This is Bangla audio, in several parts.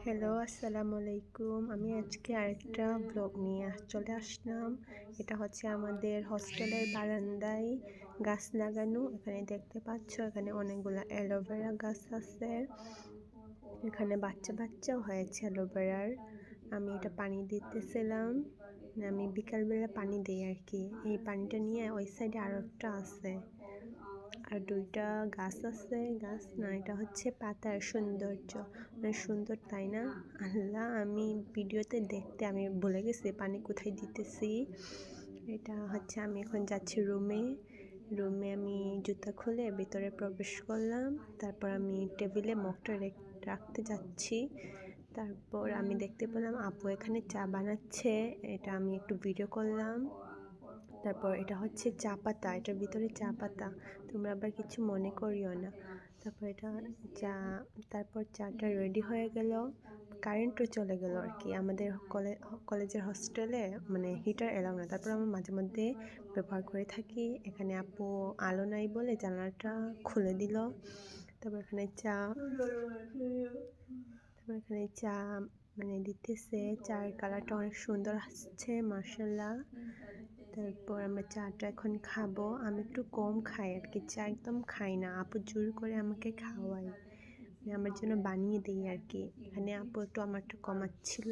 হ্যালো, আসসালামু আলাইকুম। আমি আজকে আরেকটা ব্লগ নিয়ে চলে আসলাম। এটা হচ্ছে আমাদের হস্টেলের বারান্দায় গাছ লাগানো। এখানে দেখতে পাচ্ছ, এখানে অনেকগুলো অ্যালোভেরা গাছ আছে। এখানে বাচ্চাও হয়েছে অ্যালোভেরার। আমি এটা পানি দিতেছিলাম। আমি বিকালবেলা পানি দিই আর কি। এই পানিটা নিয়ে ওই সাইডে আরও একটা আছে, আর দুইটা গাছ আছে। গাছ না, এটা হচ্ছে পাতার সৌন্দর্য, মানে সুন্দর, তাই না? আল্লাহ, আমি ভিডিওতে দেখতে আমি ভুলে গেছি পানি কোথায় দিতেছি। এটা হচ্ছে আমি এখন যাচ্ছি রুমে আমি জুতা খুলে ভিতরে প্রবেশ করলাম। তারপর আমি টেবিলে মগটা রাখতে যাচ্ছি। তারপর আমি দেখতে পেলাম আপু এখানে চা বানাচ্ছে। এটা আমি একটু ভিডিও করলাম। তারপর এটা হচ্ছে চা পাতা, এটার ভিতরে চা পাতা, তোমরা আবার কিছু মনে করিও না। তারপর এটা চা, তারপর চাটা রেডি হয়ে গেল, কারেন্টও চলে গেল আর কি। আমাদের কলেজের হস্টেলে মানে হিটার এলাও না, তারপর আমরা মাঝে মধ্যে ব্যবহার করে থাকি। এখানে আপু আলো নাই বলে জানালাটা খুলে দিল। তারপর এখানে চা মানে দিতেছে। চায়ের কালারটা অনেক সুন্দর আসছে, মাশাআল্লাহ। তারপর আমরা চাটা এখন খাবো। আমি একটু কম খাই আর কি, চা একদম খাই না। আপু জোর করে আমাকে খাওয়াই, মানে আমার জন্য বানিয়ে দিই আর কি। এখানে আপু একটু আমারটা কমাচ্ছিল।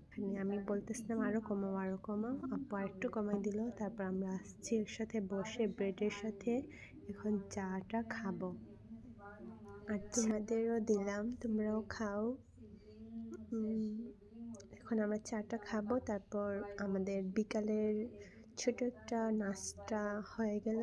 এখানে আমি বলতেছিলাম আরও কমাও। আপু আর একটু কমাই দিল। তারপর আমরা আসছি এর সাথে বসে ব্রেডের সাথে এখন চাটা খাবো। আর তোমাদেরও দিলাম, তোমরাও খাও। এখন আমরা চাটা খাবো। তারপর আমাদের বিকালের ছোট একটা নাস্তা হয়ে গেল।